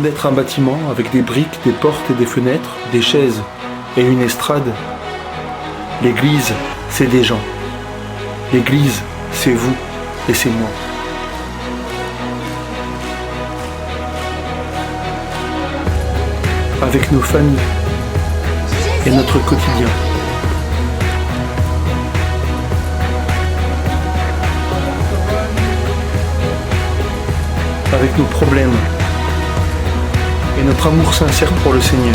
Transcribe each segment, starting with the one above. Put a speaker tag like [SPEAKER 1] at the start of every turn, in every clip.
[SPEAKER 1] d'être un bâtiment avec des briques, des portes et des fenêtres, des chaises et une estrade. L'église, c'est des gens. L'église, c'est vous et c'est moi. Avec nos familles et notre quotidien. Avec nos problèmes et notre amour sincère pour le Seigneur.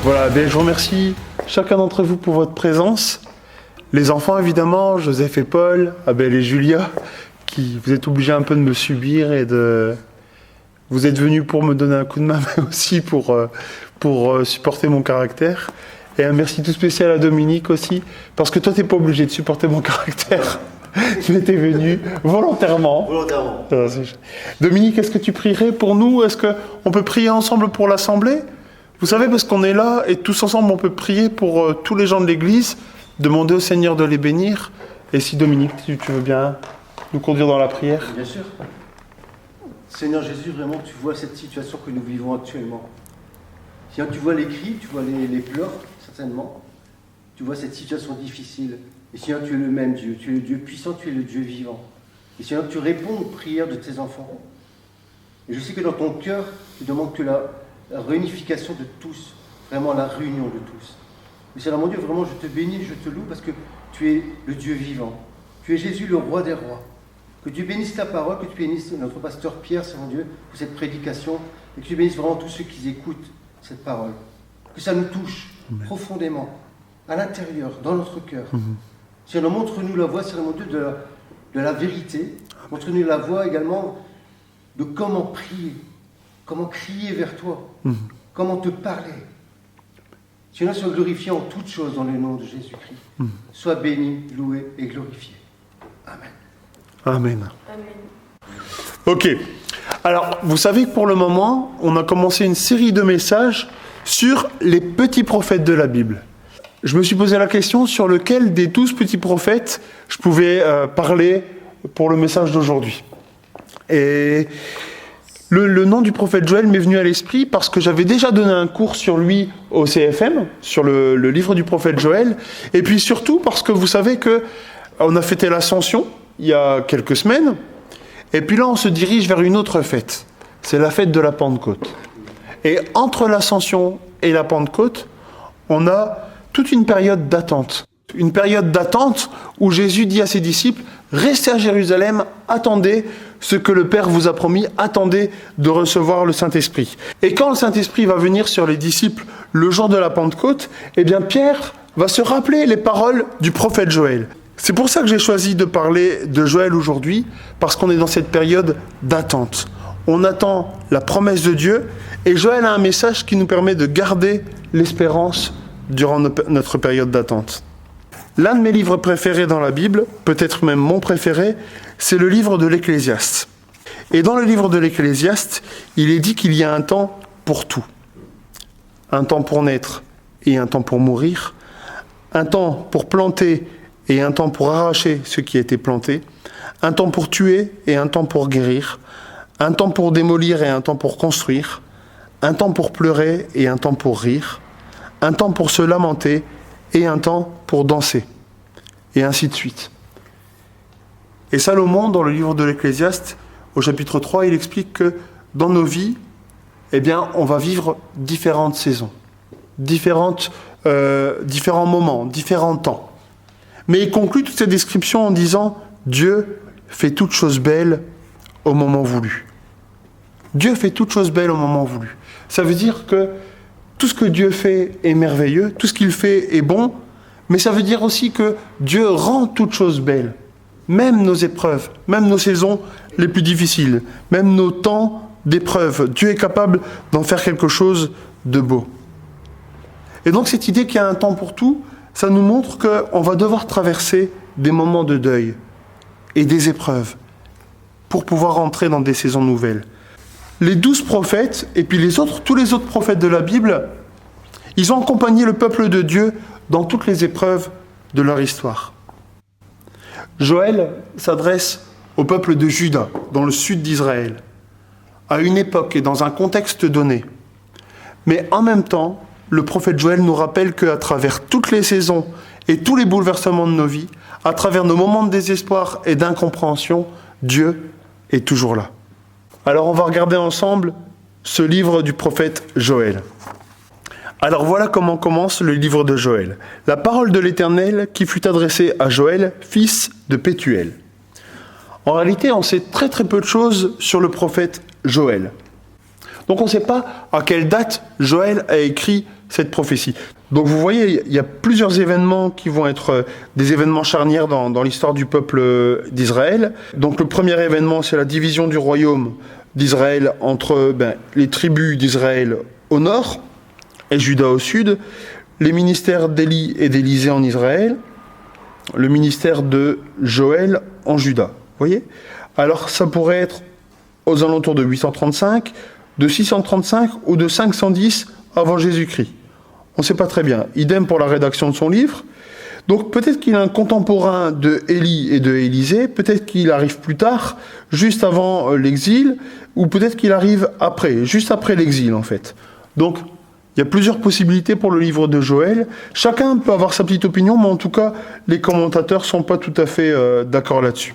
[SPEAKER 1] Voilà, je vous remercie chacun d'entre vous pour votre présence. Les enfants, évidemment, Joseph et Paul, Abel et Julia, qui vous êtes obligés un peu de me subir et vous êtes venus pour me donner un coup de main, mais aussi pour supporter mon caractère. Et un merci tout spécial à Dominique aussi, parce que toi, t'es pas obligé de supporter mon caractère. Tu étais venu volontairement. Dominique, est-ce que tu prierais pour nous? Est-ce qu'on peut prier ensemble pour l'Assemblée? Vous savez, parce qu'on est là et tous ensemble, on peut prier pour tous les gens de l'Église, demander au Seigneur de les bénir. Et si Dominique, tu veux bien nous conduire dans la prière?
[SPEAKER 2] Bien sûr. Seigneur Jésus, vraiment, tu vois cette situation que nous vivons actuellement. Seigneur, tu vois les cris, tu vois les pleurs, certainement. Tu vois cette situation difficile. Et Seigneur, tu es le même Dieu. Tu es le Dieu puissant, tu es le Dieu vivant. Et Seigneur, tu réponds aux prières de tes enfants. Et je sais que dans ton cœur, tu demandes que la réunification de tous, vraiment la réunion de tous. Mais Seigneur mon Dieu, vraiment je te bénis, je te loue parce que tu es le Dieu vivant. Tu es Jésus, le roi des rois. Que tu bénisses ta parole, que tu bénisses notre pasteur Pierre, Seigneur mon Dieu, pour cette prédication, et que tu bénisses vraiment tous ceux qui écoutent cette parole. Que ça nous touche profondément, à l'intérieur, dans notre cœur. Seigneur, montre-nous la voie, Seigneur mon Dieu, de la vérité. Montre-nous la voie également de comment prier. Comment crier vers toi, comment te parler. Seigneur, sois glorifié en toutes choses dans le nom de Jésus-Christ. Sois béni, loué et glorifié. Amen.
[SPEAKER 1] Amen. Ok. Alors, vous savez que pour le moment, on a commencé une série de messages sur les petits prophètes de la Bible. Je me suis posé la question sur lequel des 12 petits prophètes je pouvais parler pour le message d'aujourd'hui. Et le nom du prophète Joël m'est venu à l'esprit parce que j'avais déjà donné un cours sur lui au CFM, sur le livre du prophète Joël, et puis surtout parce que vous savez qu'on a fêté l'Ascension il y a quelques semaines, et puis là on se dirige vers une autre fête, c'est la fête de la Pentecôte. Et entre l'Ascension et la Pentecôte, on a toute une période d'attente. Une période d'attente où Jésus dit à ses disciples « Restez à Jérusalem, attendez ce que le Père vous a promis, attendez de recevoir le Saint-Esprit. » Et quand le Saint-Esprit va venir sur les disciples le jour de la Pentecôte, eh bien Pierre va se rappeler les paroles du prophète Joël. C'est pour ça que j'ai choisi de parler de Joël aujourd'hui, parce qu'on est dans cette période d'attente. On attend la promesse de Dieu, et Joël a un message qui nous permet de garder l'espérance durant notre période d'attente. L'un de mes livres préférés dans la Bible, peut-être même mon préféré, c'est le livre de l'Ecclésiaste. Et dans le livre de l'Ecclésiaste, il est dit qu'il y a un temps pour tout. Un temps pour naître et un temps pour mourir. Un temps pour planter et un temps pour arracher ce qui a été planté. Un temps pour tuer et un temps pour guérir. Un temps pour démolir et un temps pour construire. Un temps pour pleurer et un temps pour rire. Un temps pour se lamenter et un temps pour danser, et ainsi de suite. Et Salomon, dans le livre de l'Ecclésiaste, au chapitre 3, il explique que dans nos vies, eh bien, on va vivre différentes saisons, différents moments, différents temps. Mais il conclut toute cette description en disant « Dieu fait toutes choses belles au moment voulu ». Dieu fait toutes choses belles au moment voulu. Ça veut dire que tout ce que Dieu fait est merveilleux, tout ce qu'il fait est bon, mais ça veut dire aussi que Dieu rend toutes choses belles, même nos épreuves, même nos saisons les plus difficiles, même nos temps d'épreuve. Dieu est capable d'en faire quelque chose de beau. Et donc cette idée qu'il y a un temps pour tout, ça nous montre qu'on va devoir traverser des moments de deuil et des épreuves pour pouvoir entrer dans des saisons nouvelles. Les 12 prophètes et puis tous les autres prophètes de la Bible, ils ont accompagné le peuple de Dieu dans toutes les épreuves de leur histoire. Joël s'adresse au peuple de Juda, dans le sud d'Israël, à une époque et dans un contexte donné. Mais en même temps, le prophète Joël nous rappelle qu'à travers toutes les saisons et tous les bouleversements de nos vies, à travers nos moments de désespoir et d'incompréhension, Dieu est toujours là. Alors on va regarder ensemble ce livre du prophète Joël. Alors voilà comment commence le livre de Joël. La parole de l'Éternel qui fut adressée à Joël, fils de Pétuel. En réalité, on sait très très peu de choses sur le prophète Joël. Donc on ne sait pas à quelle date Joël a écrit cette prophétie. Donc vous voyez, il y a plusieurs événements qui vont être des événements charnières dans l'histoire du peuple d'Israël. Donc le premier événement, c'est la division du royaume d'Israël entre les tribus d'Israël au nord et Juda au sud, les ministères d'Élie et d'Élisée en Israël, le ministère de Joël en Juda. Vous voyez ? Alors ça pourrait être aux alentours de 835, de 635 ou de 510 avant Jésus-Christ. On ne sait pas très bien. Idem pour la rédaction de son livre. Donc peut-être qu'il est un contemporain de Élie et de Élisée, peut-être qu'il arrive plus tard, juste avant l'exil, ou peut-être qu'il arrive après, juste après l'exil en fait. Donc il y a plusieurs possibilités pour le livre de Joël. Chacun peut avoir sa petite opinion, mais en tout cas, les commentateurs ne sont pas tout à fait d'accord là-dessus.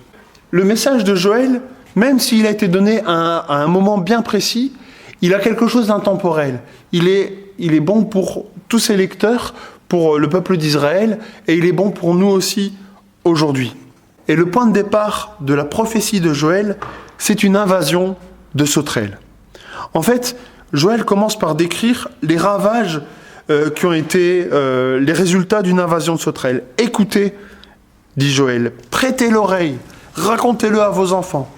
[SPEAKER 1] Le message de Joël, même s'il a été donné à un moment bien précis, il a quelque chose d'intemporel. Il est bon pour tous ses lecteurs, pour le peuple d'Israël, et il est bon pour nous aussi aujourd'hui. Et le point de départ de la prophétie de Joël, c'est une invasion de sauterelles. En fait, Joël commence par décrire les ravages qui ont été les résultats d'une invasion de sauterelles. Écoutez, dit Joël, prêtez l'oreille, racontez-le à vos enfants.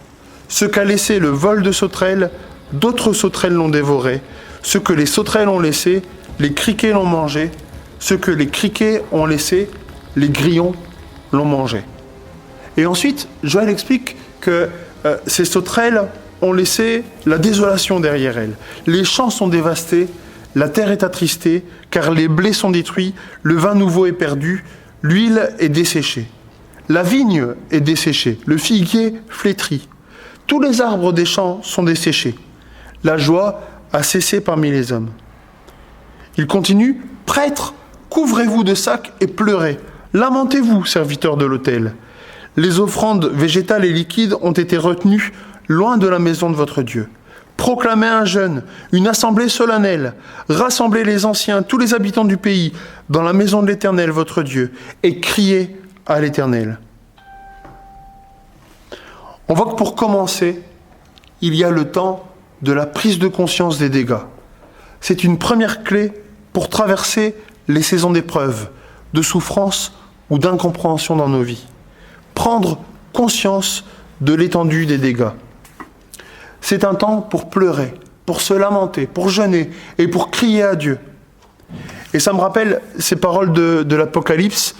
[SPEAKER 1] Ce qu'a laissé le vol de sauterelles, d'autres sauterelles l'ont dévoré. Ce que les sauterelles ont laissé, les criquets l'ont mangé. Ce que les criquets ont laissé, les grillons l'ont mangé. Et ensuite, Joël explique que ces sauterelles ont laissé la désolation derrière elles. Les champs sont dévastés, la terre est attristée, car les blés sont détruits, le vin nouveau est perdu, l'huile est desséchée. La vigne est desséchée, le figuier flétri. Tous les arbres des champs sont desséchés. La joie a cessé parmi les hommes. Il continue, « Prêtres, couvrez-vous de sacs et pleurez. Lamentez-vous, serviteurs de l'autel. Les offrandes végétales et liquides ont été retenues loin de la maison de votre Dieu. Proclamez un jeûne, une assemblée solennelle. Rassemblez les anciens, tous les habitants du pays, dans la maison de l'Éternel, votre Dieu, et criez à l'Éternel. » On voit que pour commencer, il y a le temps de la prise de conscience des dégâts. C'est une première clé pour traverser les saisons d'épreuves, de souffrance ou d'incompréhension dans nos vies. Prendre conscience de l'étendue des dégâts. C'est un temps pour pleurer, pour se lamenter, pour jeûner et pour crier à Dieu. Et ça me rappelle ces paroles de l'Apocalypse.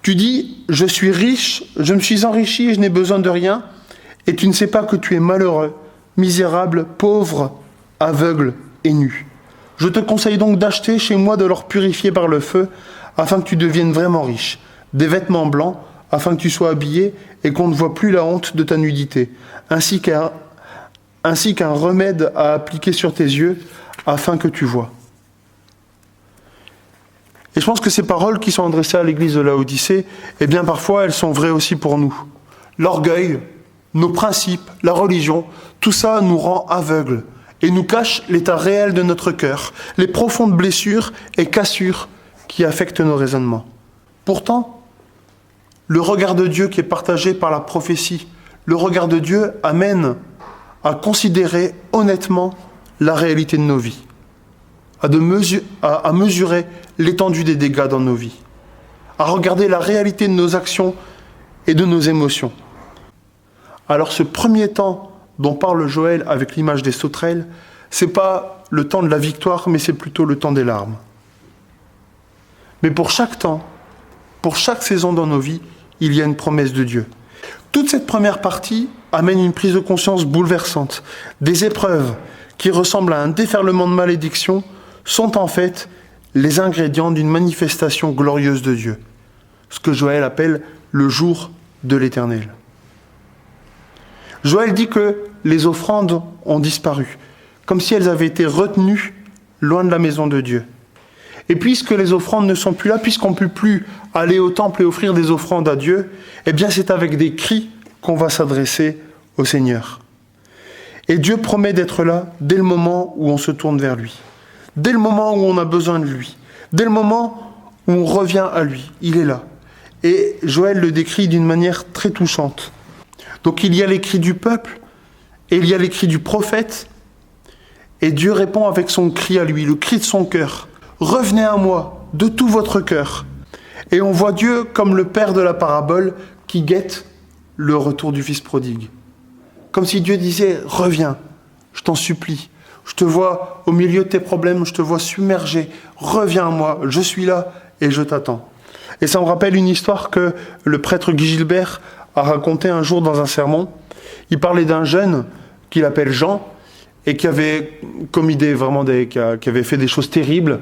[SPEAKER 1] Tu dis, je suis riche, je me suis enrichi et je n'ai besoin de rien, et tu ne sais pas que tu es malheureux, misérable, pauvre, aveugle et nu. Je te conseille donc d'acheter chez moi de l'or purifié par le feu, afin que tu deviennes vraiment riche, des vêtements blancs, afin que tu sois habillé et qu'on ne voit plus la honte de ta nudité, ainsi qu'un remède à appliquer sur tes yeux, afin que tu vois. Et je pense que ces paroles qui sont adressées à l'église de Laodicée, eh bien parfois elles sont vraies aussi pour nous. L'orgueil, nos principes, la religion, tout ça nous rend aveugles et nous cache l'état réel de notre cœur, les profondes blessures et cassures qui affectent nos raisonnements. Pourtant, le regard de Dieu qui est partagé par la prophétie, le regard de Dieu amène à considérer honnêtement la réalité de nos vies, à mesurer l'étendue des dégâts dans nos vies, à regarder la réalité de nos actions et de nos émotions. Alors ce premier temps dont parle Joël avec l'image des sauterelles, ce n'est pas le temps de la victoire, mais c'est plutôt le temps des larmes. Mais pour chaque temps, pour chaque saison dans nos vies, il y a une promesse de Dieu. Toute cette première partie amène une prise de conscience bouleversante. Des épreuves qui ressemblent à un déferlement de malédictions sont en fait les ingrédients d'une manifestation glorieuse de Dieu. Ce que Joël appelle le jour de l'Éternel. Joël dit que les offrandes ont disparu, comme si elles avaient été retenues loin de la maison de Dieu. Et puisque les offrandes ne sont plus là, puisqu'on ne peut plus aller au temple et offrir des offrandes à Dieu, eh bien c'est avec des cris qu'on va s'adresser au Seigneur. Et Dieu promet d'être là dès le moment où on se tourne vers lui, dès le moment où on a besoin de lui, dès le moment où on revient à lui. Il est là. Et Joël le décrit d'une manière très touchante. Donc il y a les cris du peuple, et il y a les cris du prophète, et Dieu répond avec son cri à lui, le cri de son cœur. « Revenez à moi de tout votre cœur ». Et on voit Dieu comme le père de la parabole qui guette le retour du fils prodigue. Comme si Dieu disait « Reviens, je t'en supplie, je te vois au milieu de tes problèmes, je te vois submergé, reviens à moi, je suis là et je t'attends ». Et ça me rappelle une histoire que le prêtre Guy Gilbert a racontée un jour dans un sermon. Il parlait d'un jeune qu'il appelle Jean et qui avait commis qui avait fait des choses terribles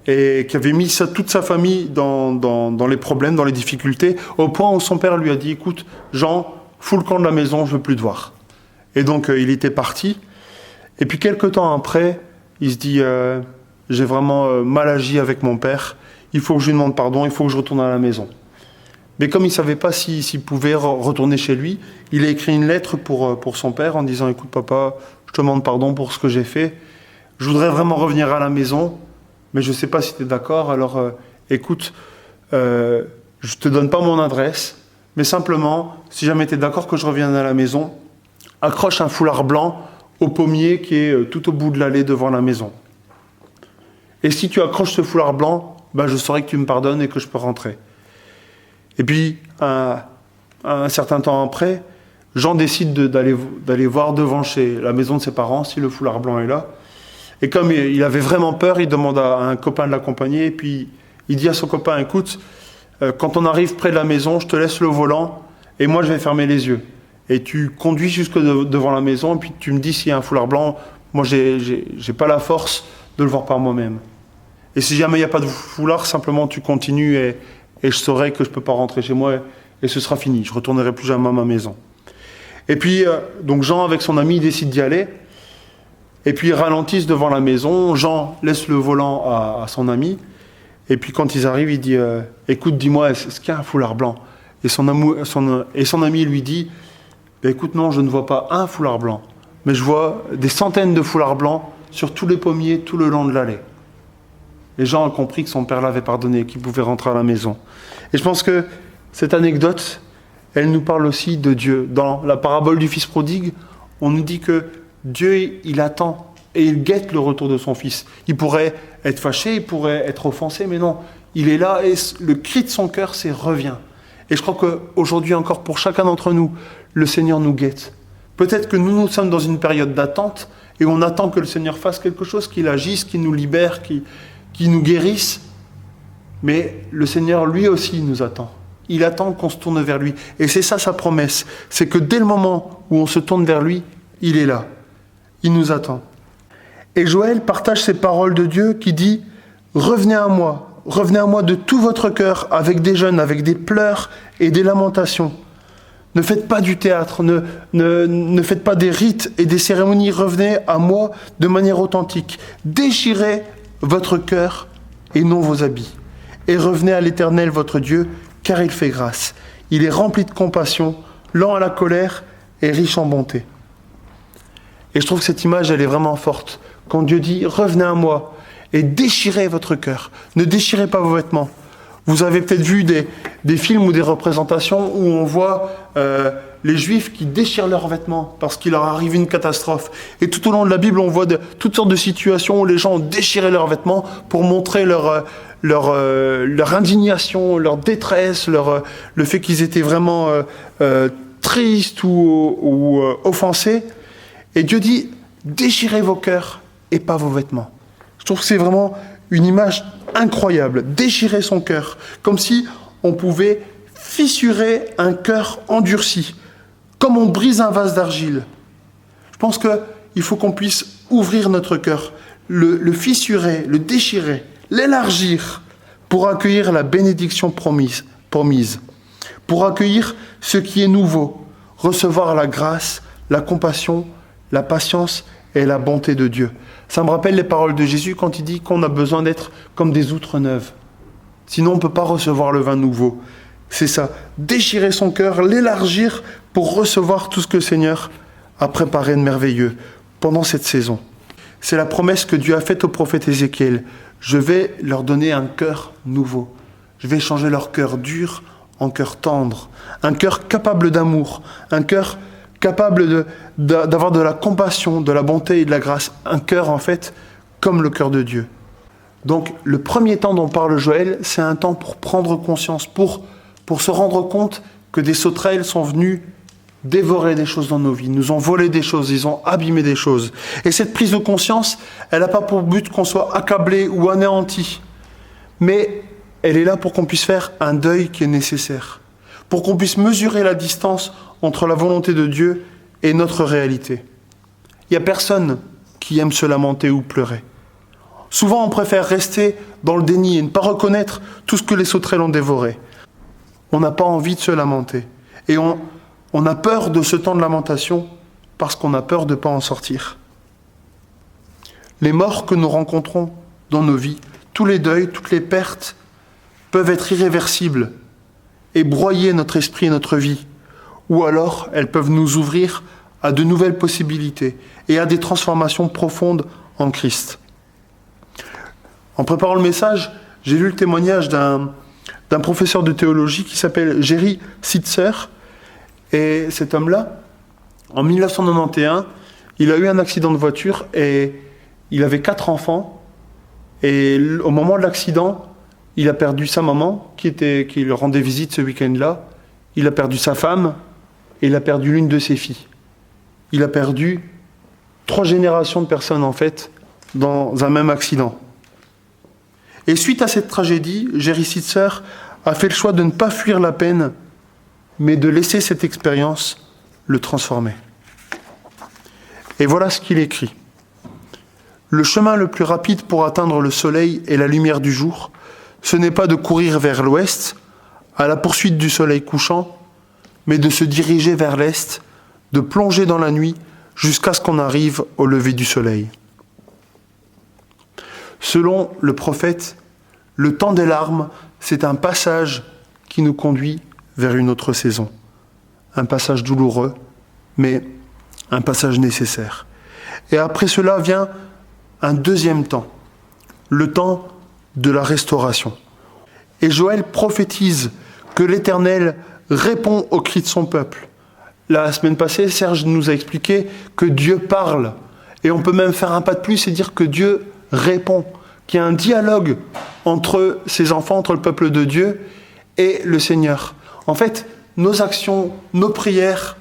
[SPEAKER 1] et qui avait mis toute sa famille dans les problèmes, dans les difficultés, au point où son père lui a dit « Écoute, Jean, fous le camp de la maison, je veux plus te voir ». Et donc il était parti. Et puis quelques temps après, il se dit j'ai vraiment mal agi avec mon père, il faut que je lui demande pardon, il faut que je retourne à la maison. Mais comme il ne savait pas s'il pouvait retourner chez lui, il a écrit une lettre pour son père en disant « Écoute papa, je te demande pardon pour ce que j'ai fait. Je voudrais vraiment revenir à la maison, mais je ne sais pas si tu es d'accord. Alors écoute, je ne te donne pas mon adresse, mais simplement, si jamais tu es d'accord que je revienne à la maison, accroche un foulard blanc au pommier qui est tout au bout de l'allée devant la maison. Et si tu accroches ce foulard blanc, je saurai que tu me pardonnes et que je peux rentrer. » Et puis, un certain temps après, Jean décide d'aller voir devant chez la maison de ses parents si le foulard blanc est là. Et comme il avait vraiment peur, il demande à un copain de l'accompagner. Et puis, il dit à son copain, écoute, quand on arrive près de la maison, je te laisse le volant et moi, je vais fermer les yeux. Et tu conduis jusque devant la maison et puis tu me dis s'il y a un foulard blanc. Moi, j'ai pas la force de le voir par moi-même. Et si jamais il n'y a pas de foulard, simplement tu continues et je saurai que je ne peux pas rentrer chez moi et ce sera fini. Je ne retournerai plus jamais à ma maison. Et puis, donc Jean, avec son ami, décide d'y aller. Et puis, ils ralentissent devant la maison. Jean laisse le volant à son ami. Et puis, quand ils arrivent, il dit écoute, dis-moi, est-ce qu'il y a un foulard blanc ? Et son ami lui dit écoute, non, je ne vois pas un foulard blanc, mais je vois des centaines de foulards blancs sur tous les pommiers, tout le long de l'allée. Et Jean a compris que son père l'avait pardonné, qu'il pouvait rentrer à la maison. Et je pense que cette anecdote, elle nous parle aussi de Dieu. Dans la parabole du fils prodigue, on nous dit que Dieu, il attend et il guette le retour de son fils. Il pourrait être fâché, il pourrait être offensé, mais non, il est là et le cri de son cœur, c'est « reviens ». Et je crois qu'aujourd'hui encore, pour chacun d'entre nous, le Seigneur nous guette. Peut-être que nous sommes dans une période d'attente et on attend que le Seigneur fasse quelque chose, qu'il agisse, qu'il nous libère, qu'il nous guérisse. Mais le Seigneur, lui aussi, nous attend. Il attend qu'on se tourne vers lui. Et c'est ça sa promesse. C'est que dès le moment où on se tourne vers lui, il est là. Il nous attend. Et Joël partage ces paroles de Dieu qui dit « Revenez à moi de tout votre cœur, avec des jeûnes, avec des pleurs et des lamentations. Ne faites pas du théâtre, ne faites pas des rites et des cérémonies, revenez à moi de manière authentique. Déchirez votre cœur et non vos habits. Et revenez à l'Éternel votre Dieu, car il fait grâce. Il est rempli de compassion, lent à la colère et riche en bonté. » Et je trouve que cette image, elle est vraiment forte. Quand Dieu dit « Revenez à moi » et déchirez votre cœur. Ne déchirez pas vos vêtements. Vous avez peut-être vu des films ou des représentations où on voit les Juifs qui déchirent leurs vêtements parce qu'il leur arrive une catastrophe. Et tout au long de la Bible, on voit toutes sortes de situations où les gens ont déchiré leurs vêtements pour montrer leur indignation, leur détresse, le fait qu'ils étaient vraiment tristes ou offensés. Et Dieu dit, déchirez vos cœurs et pas vos vêtements. Je trouve que c'est vraiment une image incroyable. Déchirer son cœur, comme si on pouvait fissurer un cœur endurci, comme on brise un vase d'argile. Je pense qu'il faut qu'on puisse ouvrir notre cœur, le fissurer, le déchirer, l'élargir pour accueillir la bénédiction promise, pour accueillir ce qui est nouveau, recevoir la grâce, la compassion, la patience et la bonté de Dieu. Ça me rappelle les paroles de Jésus quand il dit qu'on a besoin d'être comme des outres neuves. Sinon, on ne peut pas recevoir le vin nouveau. C'est ça, déchirer son cœur, l'élargir pour recevoir tout ce que le Seigneur a préparé de merveilleux pendant cette saison. C'est la promesse que Dieu a faite au prophète Ézéchiel. Je vais leur donner un cœur nouveau. Je vais changer leur cœur dur en cœur tendre, un cœur capable d'amour, un cœur capable d'avoir de la compassion, de la bonté et de la grâce, un cœur en fait comme le cœur de Dieu. Donc le premier temps dont parle Joël, c'est un temps pour prendre conscience, pour se rendre compte que des sauterelles sont venues dévorer des choses dans nos vies, nous ont volé des choses, ils ont abîmé des choses. Et cette prise de conscience, elle n'a pas pour but qu'on soit accablé ou anéanti, mais elle est là pour qu'on puisse faire un deuil qui est nécessaire, pour qu'on puisse mesurer la distance entre la volonté de Dieu et notre réalité. Il n'y a personne qui aime se lamenter ou pleurer. Souvent, on préfère rester dans le déni et ne pas reconnaître tout ce que les sauterelles ont dévoré. On n'a pas envie de se lamenter. Et on a peur de ce temps de lamentation parce qu'on a peur de ne pas en sortir. Les morts que nous rencontrons dans nos vies, tous les deuils, toutes les pertes, peuvent être irréversibles et broyer notre esprit et notre vie. Ou alors, elles peuvent nous ouvrir à de nouvelles possibilités et à des transformations profondes en Christ. En préparant le message, j'ai lu le témoignage d'un professeur de théologie qui s'appelle Jerry Sitzer. Et cet homme-là, en 1991, il a eu un accident de voiture et il avait 4 enfants. Et au moment de l'accident, il a perdu sa maman, qui lui rendait visite ce week-end-là. Il a perdu sa femme et il a perdu l'une de ses filles. Il a perdu 3 générations de personnes, en fait, dans un même accident. Et suite à cette tragédie, Jerry Sitzer a fait le choix de ne pas fuir la peine, mais de laisser cette expérience le transformer. Et voilà ce qu'il écrit. Le chemin le plus rapide pour atteindre le soleil et la lumière du jour, ce n'est pas de courir vers l'ouest, à la poursuite du soleil couchant, mais de se diriger vers l'est, de plonger dans la nuit jusqu'à ce qu'on arrive au lever du soleil. Selon le prophète, le temps des larmes, c'est un passage qui nous conduit vers une autre saison. Un passage douloureux, mais un passage nécessaire. Et après cela vient un deuxième temps, le temps de la restauration. Et Joël prophétise que l'Éternel répond aux cris de son peuple. La semaine passée, Serge nous a expliqué que Dieu parle. Et on peut même faire un pas de plus et dire que Dieu répond, qu'il y a un dialogue entre ses enfants, entre le peuple de Dieu et le Seigneur. En fait, nos actions, nos prières,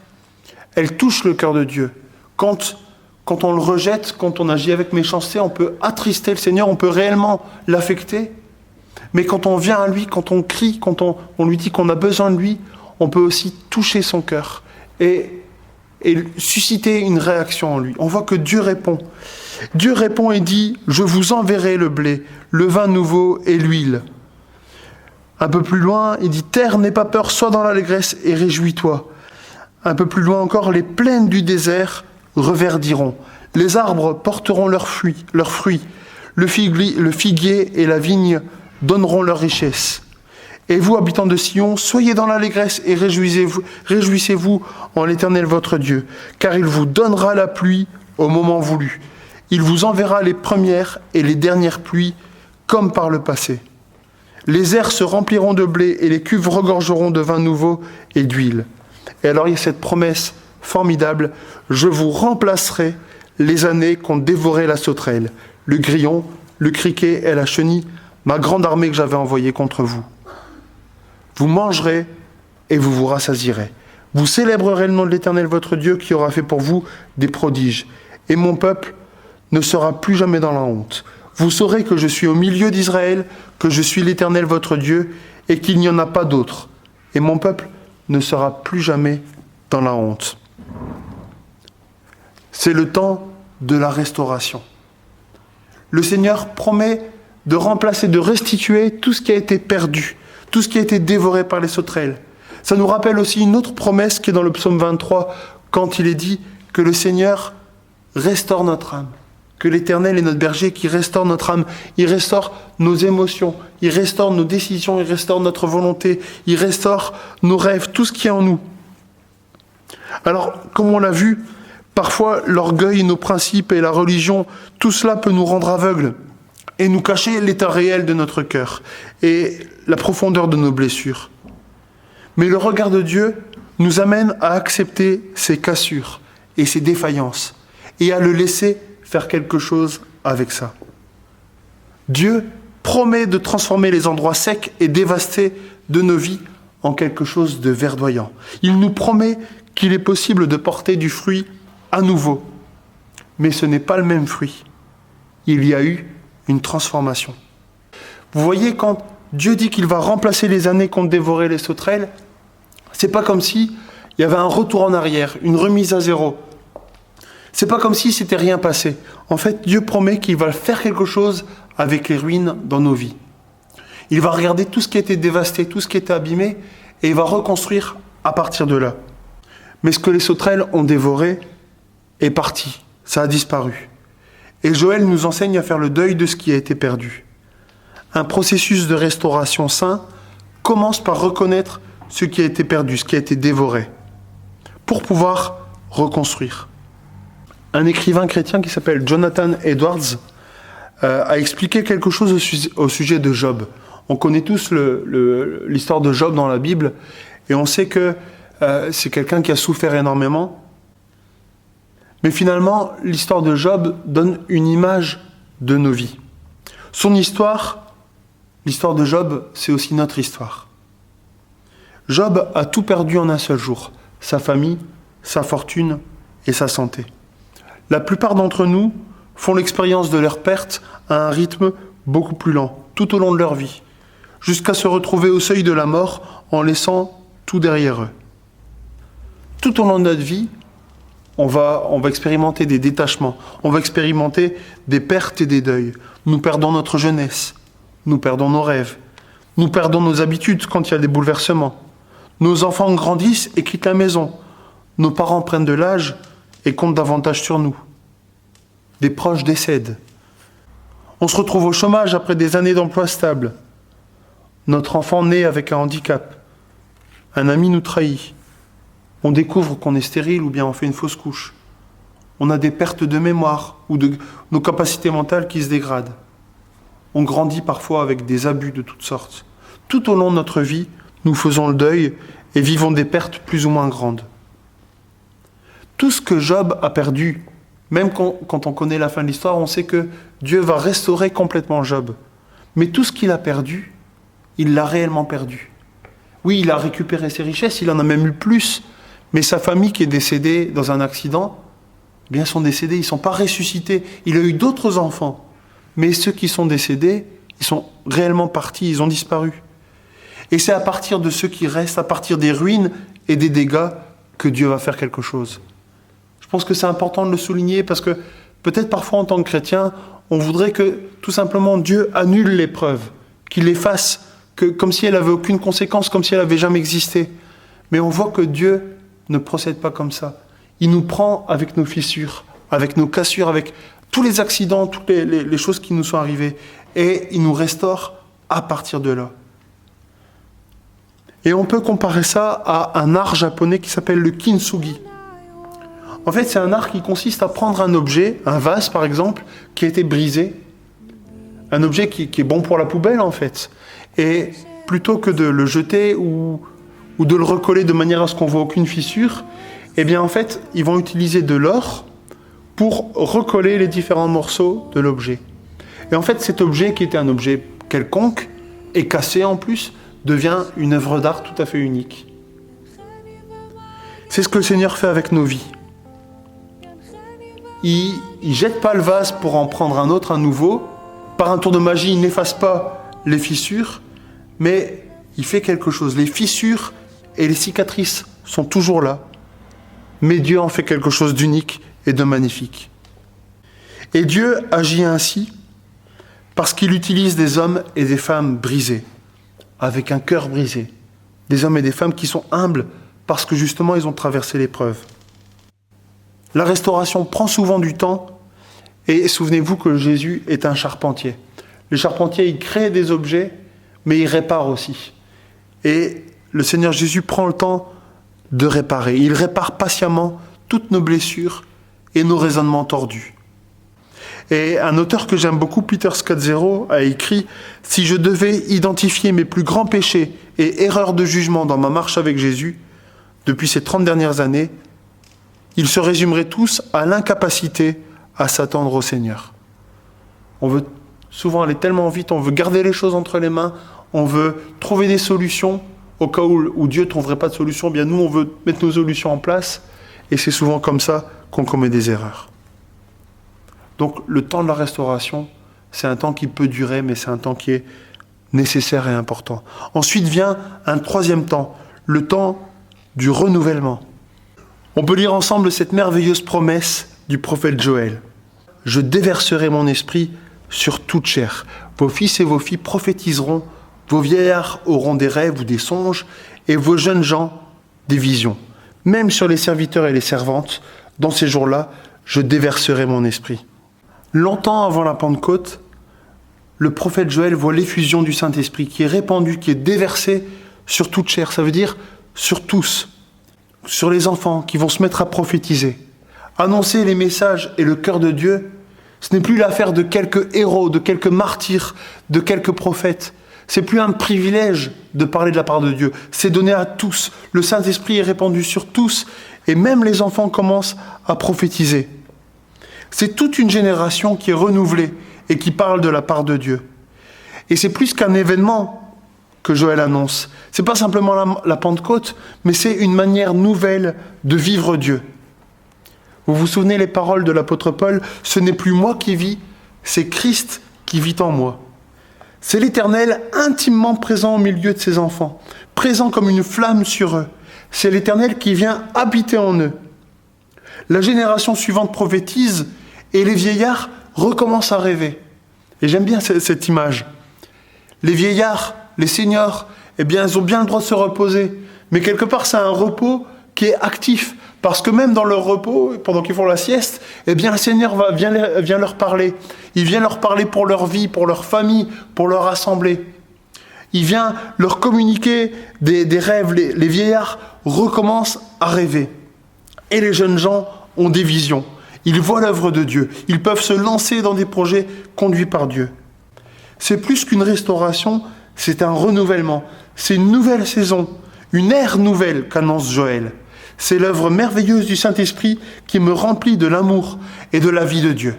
[SPEAKER 1] elles touchent le cœur de Dieu. Quand on le rejette, quand on agit avec méchanceté, on peut attrister le Seigneur, on peut réellement l'affecter. Mais quand on vient à lui, quand on crie, quand on lui dit qu'on a besoin de lui, on peut aussi toucher son cœur et susciter une réaction en lui. On voit que Dieu répond. Dieu répond et dit « Je vous enverrai le blé, le vin nouveau et l'huile. » Un peu plus loin, il dit « Terre, n'aie pas peur, sois dans l'allégresse et réjouis-toi. » Un peu plus loin encore, « Les plaines du désert reverdiront. Les arbres porteront leurs fruits. Le figuier et la vigne donneront leur richesse. Et vous, habitants de Sion, soyez dans l'allégresse et réjouissez-vous en l'Éternel votre Dieu, car il vous donnera la pluie au moment voulu. Il vous enverra les premières et les dernières pluies, comme par le passé. Les airs se rempliront de blé et les cuves regorgeront de vin nouveau et d'huile. » Et alors il y a cette promesse formidable, « Je vous remplacerai les années qu'ont dévoré la sauterelle, le grillon, le criquet et la chenille, ma grande armée que j'avais envoyée contre vous. Vous mangerez et vous vous rassasierez. Vous célébrerez le nom de l'Éternel votre Dieu qui aura fait pour vous des prodiges. Et mon peuple ne sera plus jamais dans la honte. Vous saurez que je suis au milieu d'Israël, que je suis l'Éternel votre Dieu et qu'il n'y en a pas d'autre. et mon peuple ne sera plus jamais dans la honte. C'est le temps de la restauration. Le Seigneur promet de remplacer, de restituer tout ce qui a été perdu, tout ce qui a été dévoré par les sauterelles. Ça nous rappelle aussi une autre promesse qui est dans le psaume 23, quand il est dit que le Seigneur restaure notre âme, que l'Éternel est notre berger qui restaure notre âme, il restaure nos émotions, il restaure nos décisions, il restaure notre volonté, il restaure nos rêves, tout ce qui est en nous. Alors, comme on l'a vu, parfois l'orgueil, nos principes et la religion, tout cela peut nous rendre aveugles et nous cacher l'état réel de notre cœur et la profondeur de nos blessures. Mais le regard de Dieu nous amène à accepter ces cassures et ces défaillances et à le laisser faire quelque chose avec ça. Dieu promet de transformer les endroits secs et dévastés de nos vies en quelque chose de verdoyant. Il nous promet qu'il est possible de porter du fruit à nouveau. Mais ce n'est pas le même fruit. Il y a eu une transformation. Vous voyez, quand Dieu dit qu'il va remplacer les années qu'ont dévoré les sauterelles, c'est pas comme si il y avait un retour en arrière, une remise à zéro. C'est pas comme si c'était rien passé. En fait, Dieu promet qu'il va faire quelque chose avec les ruines dans nos vies. Il va regarder tout ce qui a été dévasté, tout ce qui a été abîmé, et il va reconstruire à partir de là. Mais ce que les sauterelles ont dévoré est parti, ça a disparu. Et Joël nous enseigne à faire le deuil de ce qui a été perdu. Un processus de restauration sain commence par reconnaître ce qui a été perdu, ce qui a été dévoré, pour pouvoir reconstruire. Un écrivain chrétien qui s'appelle Jonathan Edwards a expliqué quelque chose au sujet de Job. On connaît tous l'histoire de Job dans la Bible, et on sait que c'est quelqu'un qui a souffert énormément. Mais finalement, l'histoire de Job donne une image de nos vies. Son histoire, l'histoire de Job, c'est aussi notre histoire. Job a tout perdu en un seul jour, sa famille, sa fortune et sa santé. La plupart d'entre nous font l'expérience de leur perte à un rythme beaucoup plus lent, tout au long de leur vie, jusqu'à se retrouver au seuil de la mort en laissant tout derrière eux. Tout au long de notre vie, on va expérimenter des détachements, on va expérimenter des pertes et des deuils. Nous perdons notre jeunesse, nous perdons nos rêves, nous perdons nos habitudes quand il y a des bouleversements. Nos enfants grandissent et quittent la maison. Nos parents prennent de l'âge et comptent davantage sur nous. Des proches décèdent. On se retrouve au chômage après des années d'emploi stable. Notre enfant naît avec un handicap. Un ami nous trahit. On découvre qu'on est stérile ou bien on fait une fausse couche. On a des pertes de mémoire ou de nos capacités mentales qui se dégradent. On grandit parfois avec des abus de toutes sortes. Tout au long de notre vie, nous faisons le deuil et vivons des pertes plus ou moins grandes. Tout ce que Job a perdu, même quand on connaît la fin de l'histoire, on sait que Dieu va restaurer complètement Job. Mais tout ce qu'il a perdu, il l'a réellement perdu. Oui, il a récupéré ses richesses, il en a même eu plus, mais sa famille qui est décédée dans un accident, eh bien sont décédés, ils ne sont pas ressuscités. Il a eu d'autres enfants, mais ceux qui sont décédés, ils sont réellement partis, ils ont disparu. Et c'est à partir de ceux qui restent, à partir des ruines et des dégâts, que Dieu va faire quelque chose. Je pense que c'est important de le souligner parce que peut-être parfois en tant que chrétien, on voudrait que tout simplement Dieu annule l'épreuve, qu'il l'efface, comme si elle n'avait aucune conséquence, comme si elle n'avait jamais existé. Mais on voit que Dieu ne procède pas comme ça. Il nous prend avec nos fissures, avec nos cassures, avec tous les accidents, toutes les choses qui nous sont arrivées, et il nous restaure à partir de là. Et on peut comparer ça à un art japonais qui s'appelle le kintsugi. En fait, c'est un art qui consiste à prendre un objet, un vase par exemple, qui a été brisé, un objet qui est bon pour la poubelle en fait, et plutôt que de le jeter ou de le recoller de manière à ce qu'on ne voit aucune fissure, eh bien en fait, ils vont utiliser de l'or pour recoller les différents morceaux de l'objet. Et en fait, cet objet, qui était un objet quelconque, et cassé en plus, devient une œuvre d'art tout à fait unique. C'est ce que le Seigneur fait avec nos vies. Il ne jette pas le vase pour en prendre un autre, un nouveau. Par un tour de magie, il n'efface pas les fissures, mais il fait quelque chose. Les fissures et les cicatrices sont toujours là, mais Dieu en fait quelque chose d'unique et de magnifique. Et Dieu agit ainsi parce qu'il utilise des hommes et des femmes brisés, avec un cœur brisé. Des hommes et des femmes qui sont humbles parce que justement ils ont traversé l'épreuve. La restauration prend souvent du temps et souvenez-vous que Jésus est un charpentier. Le charpentier, il crée des objets, mais il répare aussi. Et le Seigneur Jésus prend le temps de réparer. Il répare patiemment toutes nos blessures et nos raisonnements tordus. Et un auteur que j'aime beaucoup, Peter Scazzero, a écrit « Si je devais identifier mes plus grands péchés et erreurs de jugement dans ma marche avec Jésus, depuis ces 30 dernières années, ils se résumeraient tous à l'incapacité à s'attendre au Seigneur. » On veut souvent aller tellement vite, on veut garder les choses entre les mains, on veut trouver des solutions. Au cas où Dieu ne trouverait pas de solution, bien nous, on veut mettre nos solutions en place. Et c'est souvent comme ça qu'on commet des erreurs. Donc le temps de la restauration, c'est un temps qui peut durer, mais c'est un temps qui est nécessaire et important. Ensuite vient un troisième temps, le temps du renouvellement. On peut lire ensemble cette merveilleuse promesse du prophète Joël. « Je déverserai mon esprit sur toute chair. Vos fils et vos filles prophétiseront, vos vieillards auront des rêves ou des songes, et vos jeunes gens des visions. Même sur les serviteurs et les servantes, dans ces jours-là, je déverserai mon esprit. » Longtemps avant la Pentecôte, le prophète Joël voit l'effusion du Saint-Esprit qui est répandu, qui est déversé sur toute chair. Ça veut dire sur tous, sur les enfants qui vont se mettre à prophétiser. Annoncer les messages et le cœur de Dieu, ce n'est plus l'affaire de quelques héros, de quelques martyrs, de quelques prophètes. C'est plus un privilège de parler de la part de Dieu. C'est donné à tous. Le Saint-Esprit est répandu sur tous et même les enfants commencent à prophétiser. C'est toute une génération qui est renouvelée et qui parle de la part de Dieu. Et c'est plus qu'un événement que Joël annonce. C'est pas simplement la Pentecôte, mais c'est une manière nouvelle de vivre Dieu. Vous vous souvenez les paroles de l'apôtre Paul ? « Ce n'est plus moi qui vis, c'est Christ qui vit en moi. » C'est l'Éternel intimement présent au milieu de ses enfants, présent comme une flamme sur eux. C'est l'Éternel qui vient habiter en eux. La génération suivante prophétise et les vieillards recommencent à rêver. Et j'aime bien cette image. Les vieillards, les seniors, eh bien, ils ont bien le droit de se reposer. Mais quelque part, c'est un repos qui est actif. Parce que même dans leur repos, pendant qu'ils font la sieste, eh bien, le Seigneur vient leur parler. Il vient leur parler pour leur vie, pour leur famille, pour leur assemblée. Il vient leur communiquer des rêves. Les vieillards recommencent à rêver. Et les jeunes gens ont des visions. Ils voient l'œuvre de Dieu. Ils peuvent se lancer dans des projets conduits par Dieu. C'est plus qu'une restauration, c'est un renouvellement. C'est une nouvelle saison, une ère nouvelle qu'annonce Joël. C'est l'œuvre merveilleuse du Saint-Esprit qui me remplit de l'amour et de la vie de Dieu.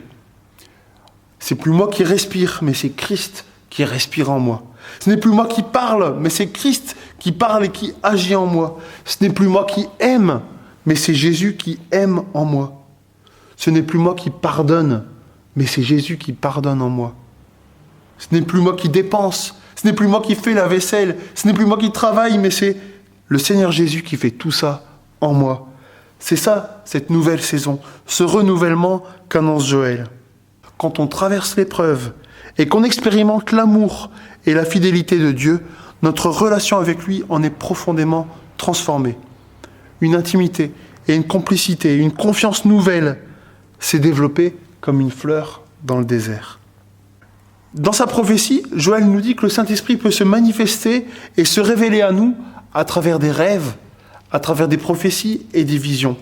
[SPEAKER 1] C'est plus moi qui respire, mais c'est Christ qui respire en moi. Ce n'est plus moi qui parle, mais c'est Christ qui parle et qui agit en moi. Ce n'est plus moi qui aime, mais c'est Jésus qui aime en moi. Ce n'est plus moi qui pardonne, mais c'est Jésus qui pardonne en moi. Ce n'est plus moi qui dépense, ce n'est plus moi qui fais la vaisselle, ce n'est plus moi qui travaille, mais c'est le Seigneur Jésus qui fait tout ça en moi. C'est ça, cette nouvelle saison, ce renouvellement qu'annonce Joël. Quand on traverse l'épreuve et qu'on expérimente l'amour et la fidélité de Dieu, notre relation avec lui en est profondément transformée. Une intimité et une complicité, une confiance nouvelle s'est développée comme une fleur dans le désert. Dans sa prophétie, Joël nous dit que le Saint-Esprit peut se manifester et se révéler à nous à travers des rêves, à travers des prophéties et des visions.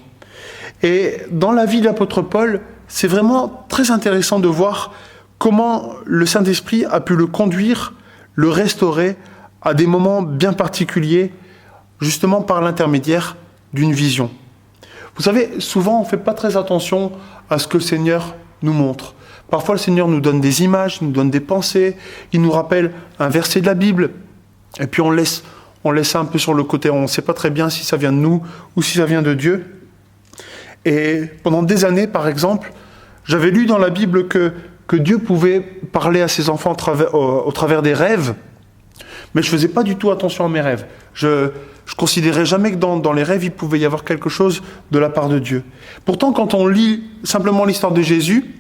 [SPEAKER 1] Et dans la vie de l'apôtre Paul, c'est vraiment très intéressant de voir comment le Saint-Esprit a pu le conduire, le restaurer à des moments bien particuliers, justement par l'intermédiaire d'une vision. Vous savez, souvent on ne fait pas très attention à ce que le Seigneur nous montre. Parfois le Seigneur nous donne des images, nous donne des pensées, il nous rappelle un verset de la Bible, et puis on laisse ça un peu sur le côté, on ne sait pas très bien si ça vient de nous ou si ça vient de Dieu. Et pendant des années, par exemple, j'avais lu dans la Bible que Dieu pouvait parler à ses enfants au travers des rêves, Mais je faisais pas du tout attention à mes rêves. Je considérais jamais que dans les rêves, il pouvait y avoir quelque chose de la part de Dieu. Pourtant, quand on lit simplement l'histoire de Jésus,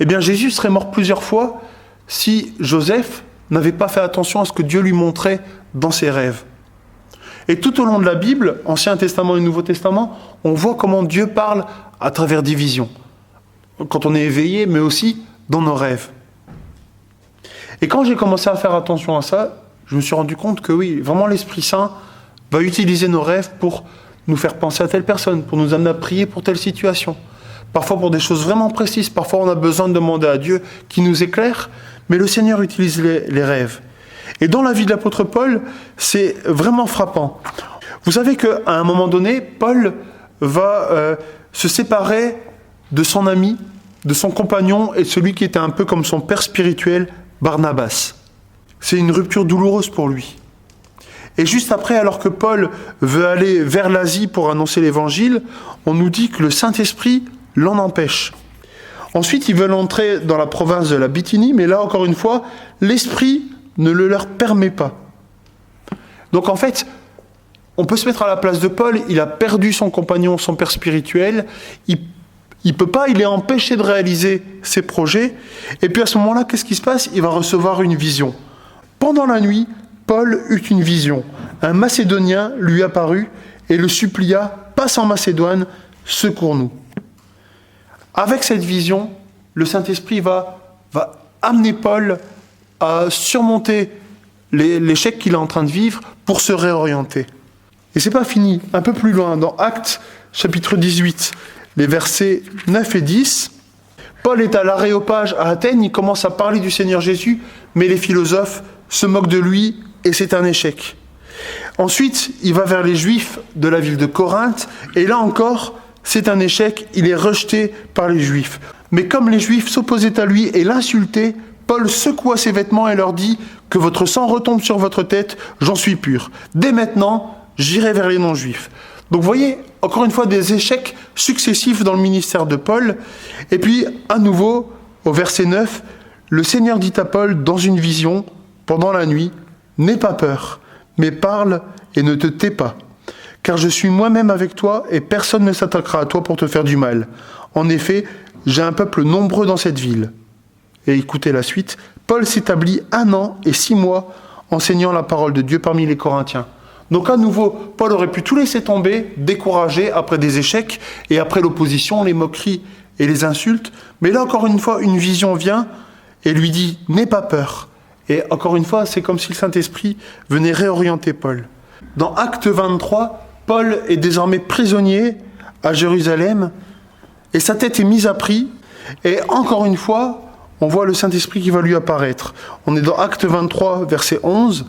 [SPEAKER 1] eh bien Jésus serait mort plusieurs fois si Joseph n'avait pas fait attention à ce que Dieu lui montrait dans ses rêves. Et tout au long de la Bible, Ancien Testament et Nouveau Testament, on voit comment Dieu parle à travers des visions. Quand on est éveillé, mais aussi dans nos rêves. Et quand j'ai commencé à faire attention à ça, je me suis rendu compte que oui, vraiment l'Esprit Saint va utiliser nos rêves pour nous faire penser à telle personne, pour nous amener à prier pour telle situation. Parfois pour des choses vraiment précises, parfois on a besoin de demander à Dieu qui nous éclaire, mais le Seigneur utilise les rêves. Et dans la vie de l'apôtre Paul, c'est vraiment frappant. Vous savez qu'à un moment donné, Paul va se séparer de son ami, de son compagnon et de celui qui était un peu comme son père spirituel, Barnabas. C'est une rupture douloureuse pour lui. Et juste après, alors que Paul veut aller vers l'Asie pour annoncer l'évangile, on nous dit que le Saint-Esprit l'en empêche. Ensuite, ils veulent entrer dans la province de la Bithynie, mais là, encore une fois, l'Esprit ne le leur permet pas. Donc en fait, on peut se mettre à la place de Paul, il a perdu son compagnon, son père spirituel, il peut pas, il est empêché de réaliser ses projets, et puis à ce moment-là, qu'est-ce qui se passe? Il va recevoir une vision. Pendant la nuit, Paul eut une vision. Un Macédonien lui apparut et le supplia, passe en Macédoine, secours-nous. Avec cette vision, le Saint-Esprit va amener Paul à surmonter l'échec qu'il est en train de vivre pour se réorienter. Et c'est pas fini. Un peu plus loin, dans Actes, chapitre 18, les versets 9 et 10, Paul est à l'Aréopage à Athènes, il commence à parler du Seigneur Jésus, mais les philosophes se moquent de lui et c'est un échec. Ensuite, il va vers les Juifs de la ville de Corinthe, et là encore, c'est un échec, il est rejeté par les Juifs. Mais comme les Juifs s'opposaient à lui et l'insultaient, Paul secoua ses vêtements et leur dit « Que votre sang retombe sur votre tête, j'en suis pur. Dès maintenant, j'irai vers les non-juifs. » Donc vous voyez, encore une fois, des échecs successifs dans le ministère de Paul. Et puis, à nouveau, au verset 9, le Seigneur dit à Paul dans une vision, pendant la nuit, « N'aie pas peur, mais parle et ne te tais pas. Car je suis moi-même avec toi et personne ne s'attaquera à toi pour te faire du mal. En effet, j'ai un peuple nombreux dans cette ville. » Et écoutez la suite. Paul s'établit 1 an et 6 mois enseignant la parole de Dieu parmi les Corinthiens. Donc à nouveau, Paul aurait pu tout laisser tomber, découragé après des échecs et après l'opposition, les moqueries et les insultes. Mais là, encore une fois, une vision vient et lui dit « N'aie pas peur ». Et encore une fois, c'est comme si le Saint-Esprit venait réorienter Paul. Dans Acte 23, Paul est désormais prisonnier à Jérusalem et sa tête est mise à prix. Et encore une fois, on voit le Saint-Esprit qui va lui apparaître. On est dans Acte 23, verset 11.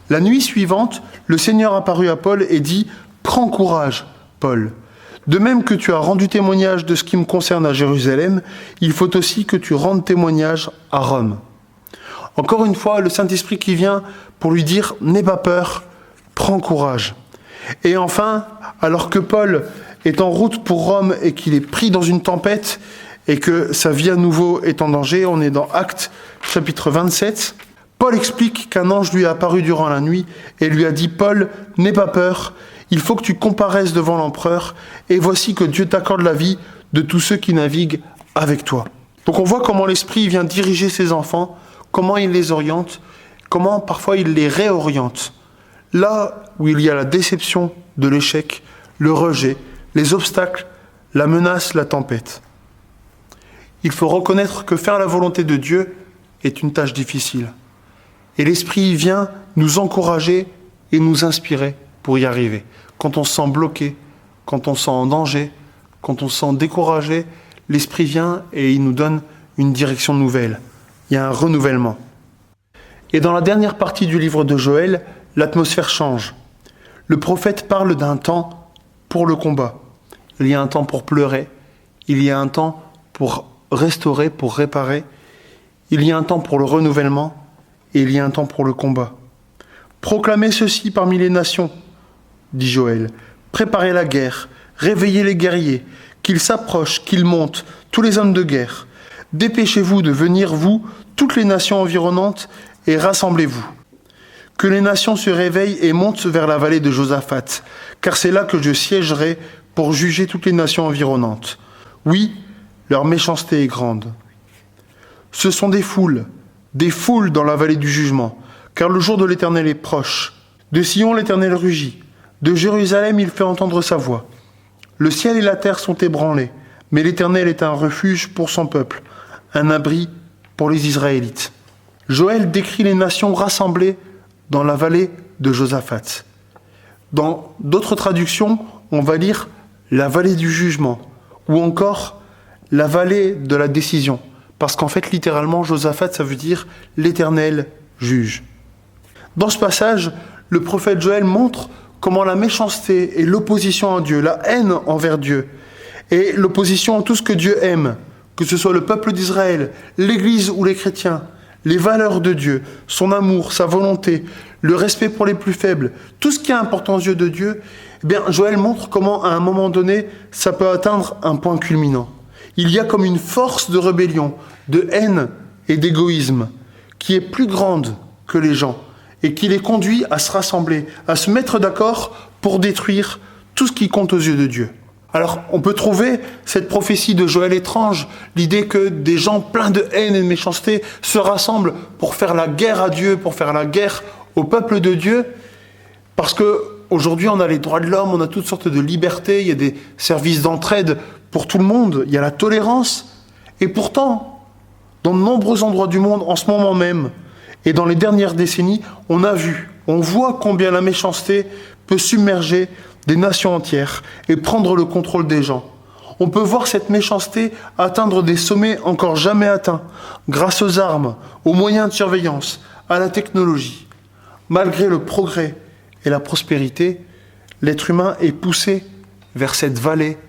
[SPEAKER 1] La nuit suivante, le Seigneur apparut à Paul et dit « Prends courage, Paul. De même que tu as rendu témoignage de ce qui me concerne à Jérusalem, il faut aussi que tu rendes témoignage à Rome. » Encore une fois, le Saint-Esprit qui vient pour lui dire « N'aie pas peur, prends courage. » Et enfin, alors que Paul est en route pour Rome et qu'il est pris dans une tempête et que sa vie à nouveau est en danger, on est dans Actes chapitre 27. Paul explique qu'un ange lui est apparu durant la nuit et lui a dit « Paul, n'aie pas peur, il faut que tu comparaisses devant l'empereur et voici que Dieu t'accorde la vie de tous ceux qui naviguent avec toi. » Donc on voit comment l'Esprit vient diriger ses enfants, comment il les oriente, comment parfois il les réoriente. Là où il y a la déception de l'échec, le rejet, les obstacles, la menace, la tempête. Il faut reconnaître que faire la volonté de Dieu est une tâche difficile. Et l'Esprit vient nous encourager et nous inspirer pour y arriver. Quand on se sent bloqué, quand on se sent en danger, quand on se sent découragé, l'Esprit vient et il nous donne une direction nouvelle. Il y a un renouvellement. Et dans la dernière partie du livre de Joël, l'atmosphère change. Le prophète parle d'un temps pour le combat. Il y a un temps pour pleurer, il y a un temps pour restaurer, pour réparer, il y a un temps pour le renouvellement et il y a un temps pour le combat. Proclamez ceci parmi les nations, dit Joël. Préparez la guerre, réveillez les guerriers, qu'ils s'approchent, qu'ils montent, tous les hommes de guerre. Dépêchez-vous de venir, vous, toutes les nations environnantes, et rassemblez-vous. Que les nations se réveillent et montent vers la vallée de Josaphat, car c'est là que je siégerai pour juger toutes les nations environnantes. Oui, leur méchanceté est grande. Ce sont des foules dans la vallée du jugement, car le jour de l'Éternel est proche. De Sion, l'Éternel rugit. De Jérusalem, il fait entendre sa voix. Le ciel et la terre sont ébranlés, mais l'Éternel est un refuge pour son peuple, un abri pour les Israélites. Joël décrit les nations rassemblées dans la vallée de Josaphat. Dans d'autres traductions, on va lire la vallée du jugement, ou encore la vallée de la décision. Parce qu'en fait, littéralement, Josaphat, ça veut dire l'Éternel juge. Dans ce passage, le prophète Joël montre comment la méchanceté et l'opposition à Dieu, la haine envers Dieu, et l'opposition à tout ce que Dieu aime, que ce soit le peuple d'Israël, l'Église ou les chrétiens, les valeurs de Dieu, son amour, sa volonté, le respect pour les plus faibles, tout ce qui est important aux yeux de Dieu, eh bien, Joël montre comment, à un moment donné, ça peut atteindre un point culminant. Il y a comme une force de rébellion, de haine et d'égoïsme qui est plus grande que les gens et qui les conduit à se rassembler, à se mettre d'accord pour détruire tout ce qui compte aux yeux de Dieu. Alors, on peut trouver cette prophétie de Joël étrange, l'idée que des gens pleins de haine et de méchanceté se rassemblent pour faire la guerre à Dieu, pour faire la guerre au peuple de Dieu, parce qu'aujourd'hui, on a les droits de l'homme, on a toutes sortes de libertés, il y a des services d'entraide pour tout le monde, il y a la tolérance, et pourtant, dans de nombreux endroits du monde, en ce moment même, et dans les dernières décennies, on voit combien la méchanceté peut submerger des nations entières et prendre le contrôle des gens. On peut voir cette méchanceté atteindre des sommets encore jamais atteints, grâce aux armes, aux moyens de surveillance, à la technologie. Malgré le progrès et la prospérité, l'être humain est poussé vers cette vallée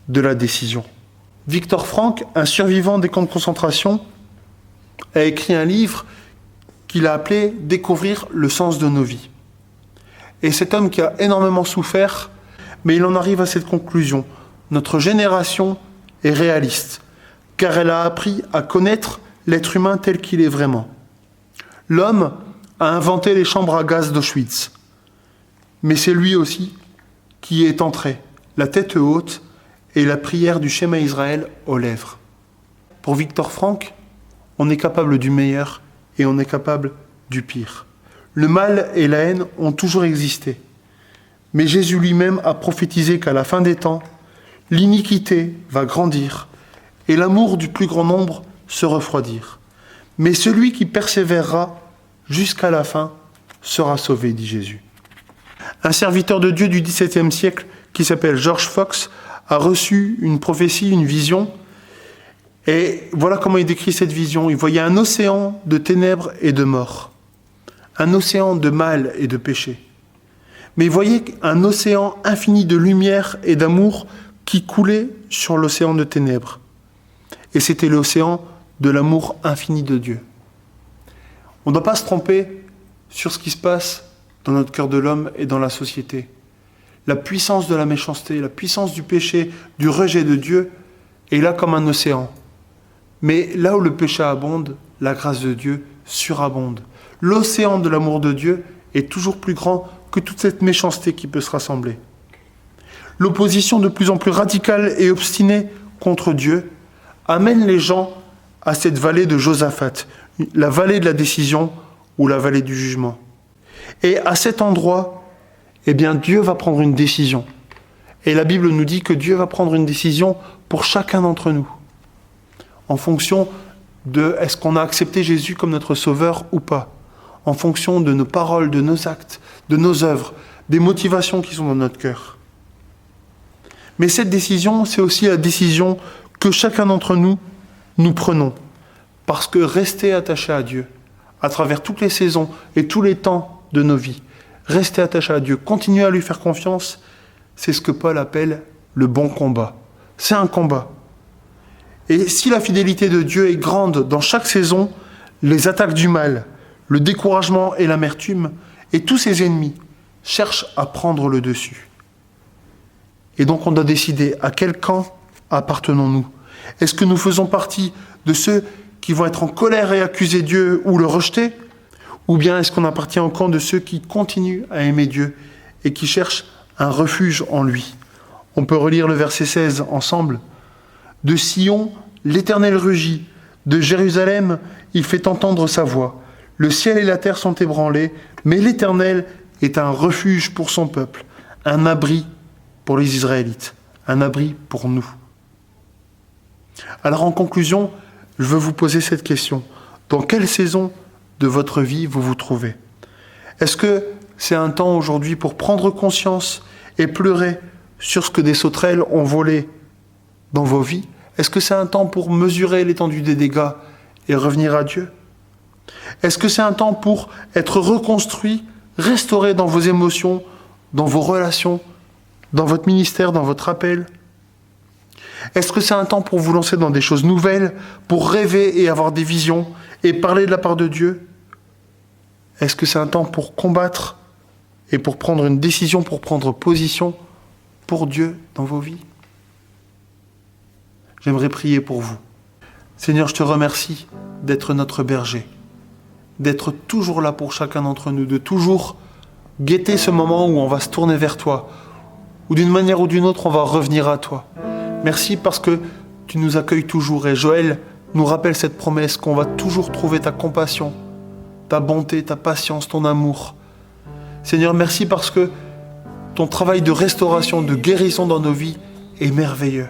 [SPEAKER 1] de la décision. Victor Frank, un survivant des camps de concentration, a écrit un livre qu'il a appelé « Découvrir le sens de nos vies ». Et cet homme qui a énormément souffert, mais il en arrive à cette conclusion. Notre génération est réaliste, car elle a appris à connaître l'être humain tel qu'il est vraiment. L'homme a inventé les chambres à gaz d'Auschwitz, mais c'est lui aussi qui est entré, la tête haute et la prière du Shema Israël aux lèvres. Pour Victor Frank, on est capable du meilleur et on est capable du pire. Le mal et la haine ont toujours existé. Mais Jésus lui-même a prophétisé qu'à la fin des temps, l'iniquité va grandir et l'amour du plus grand nombre se refroidir. Mais celui qui persévérera jusqu'à la fin sera sauvé, dit Jésus. Un serviteur de Dieu du XVIIe siècle qui s'appelle George Fox a reçu une prophétie, une vision. Et voilà comment il décrit cette vision. Il voyait un océan de ténèbres et de mort. Un océan de mal et de péché. Mais il voyait un océan infini de lumière et d'amour qui coulait sur l'océan de ténèbres. Et c'était l'océan de l'amour infini de Dieu. On ne doit pas se tromper sur ce qui se passe dans notre cœur de l'homme et dans la société. La puissance de la méchanceté, la puissance du péché, du rejet de Dieu est là comme un océan. Mais là où le péché abonde, la grâce de Dieu surabonde. L'océan de l'amour de Dieu est toujours plus grand que toute cette méchanceté qui peut se rassembler. L'opposition de plus en plus radicale et obstinée contre Dieu amène les gens à cette vallée de Josaphat, la vallée de la décision ou la vallée du jugement. Et à cet endroit, eh bien, Dieu va prendre une décision. Et la Bible nous dit que Dieu va prendre une décision pour chacun d'entre nous, en fonction de est-ce qu'on a accepté Jésus comme notre sauveur ou pas, en fonction de nos paroles, de nos actes, de nos œuvres, des motivations qui sont dans notre cœur. Mais cette décision, c'est aussi la décision que chacun d'entre nous prenons. Parce que rester attaché à Dieu, à travers toutes les saisons et tous les temps de nos vies, rester attaché à Dieu, continuer à lui faire confiance, c'est ce que Paul appelle le bon combat. C'est un combat. Et si la fidélité de Dieu est grande dans chaque saison, les attaques du mal, le découragement et l'amertume, et tous ses ennemis cherchent à prendre le dessus. Et donc on doit décider à quel camp appartenons-nous. Est-ce que nous faisons partie de ceux qui vont être en colère et accuser Dieu ou le rejeter? Ou bien est-ce qu'on appartient au camp de ceux qui continuent à aimer Dieu et qui cherchent un refuge en lui? On peut relire le verset 16 ensemble. De Sion, l'Éternel rugit. De Jérusalem, il fait entendre sa voix. Le ciel et la terre sont ébranlés, mais l'Éternel est un refuge pour son peuple, un abri pour les Israélites, un abri pour nous. Alors en conclusion, je veux vous poser cette question. Dans quelle saison de votre vie vous vous trouvez? Est-ce que c'est un temps aujourd'hui pour prendre conscience et pleurer sur ce que des sauterelles ont volé dans vos vies? Est-ce que c'est un temps pour mesurer l'étendue des dégâts et revenir à Dieu? Est-ce que c'est un temps pour être reconstruit, restauré dans vos émotions, dans vos relations, dans votre ministère, dans votre appel? Est-ce que c'est un temps pour vous lancer dans des choses nouvelles, pour rêver et avoir des visions et parler de la part de Dieu? Est-ce que c'est un temps pour combattre et pour prendre une décision, pour prendre position pour Dieu dans vos vies? J'aimerais prier pour vous. Seigneur, je te remercie d'être notre berger, d'être toujours là pour chacun d'entre nous, de toujours guetter ce moment où on va se tourner vers toi, où d'une manière ou d'une autre, on va revenir à toi. Merci parce que tu nous accueilles toujours. Et Joël nous rappelle cette promesse qu'on va toujours trouver ta compassion, ta bonté, ta patience, ton amour. Seigneur, merci parce que ton travail de restauration, de guérison dans nos vies est merveilleux.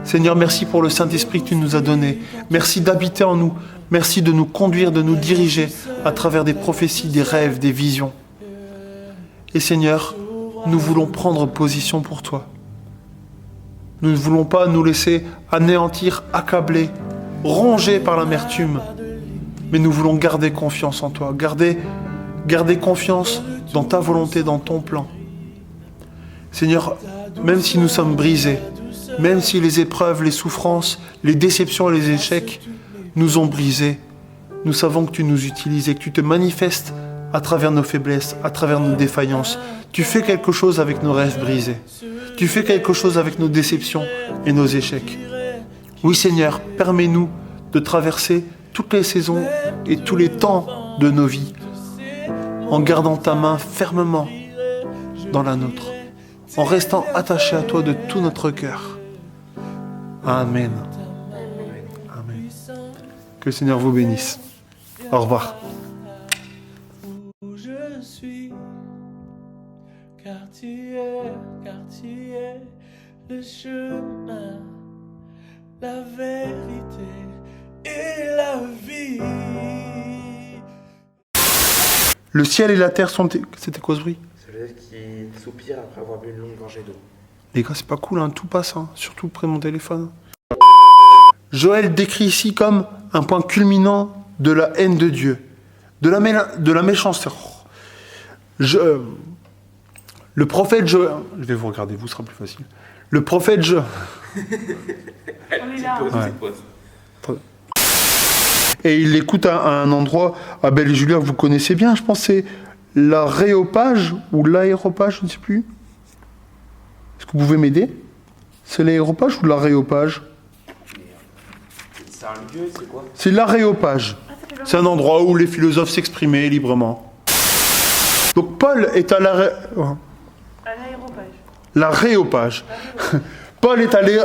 [SPEAKER 1] Seigneur, merci pour le Saint-Esprit que tu nous as donné. Merci d'habiter en nous. Merci de nous conduire, de nous diriger à travers des prophéties, des rêves, des visions. Et Seigneur, nous voulons prendre position pour toi. Nous ne voulons pas nous laisser anéantir, accabler, ronger par l'amertume. Mais nous voulons garder confiance en toi, garder confiance dans ta volonté, dans ton plan. Seigneur, même si nous sommes brisés, même si les épreuves, les souffrances, les déceptions et les échecs nous ont brisés, nous savons que tu nous utilises et que tu te manifestes à travers nos faiblesses, à travers nos défaillances. Tu fais quelque chose avec nos rêves brisés. Tu fais quelque chose avec nos déceptions et nos échecs. Oui Seigneur, permets-nous de traverser toutes les saisons et tous les temps de nos vies en gardant ta main fermement dans la nôtre, en restant attachés à toi de tout notre cœur. Amen. Amen. Que le Seigneur vous bénisse. Au revoir.
[SPEAKER 3] Car tu es le chemin, la vérité et la vie.
[SPEAKER 1] Le ciel et la terre sont... C'était quoi ce bruit?
[SPEAKER 4] C'est le qui soupire après avoir bu une longue gorgée d'eau.
[SPEAKER 1] Les gars, c'est pas cool, hein, tout passe, hein, surtout près de mon téléphone. Joël décrit ici comme un point culminant de la haine de Dieu, de la méchanceté. Le prophète Joël... Je vais vous regarder, vous, ce sera plus facile. Le prophète Joël... Ouais. Et il l'écoute à un endroit, Abel et Julien, vous connaissez bien, je pense que c'est l'aréopage ou l'aéropage, je ne sais plus. Est-ce que vous pouvez m'aider? C'est l'aéropage ou l'aréopage?
[SPEAKER 4] C'est un lieu, c'est quoi?
[SPEAKER 1] C'est l'aréopage. C'est un endroit où les philosophes s'exprimaient librement. Donc Paul est à l'aréopage. Paul est allé...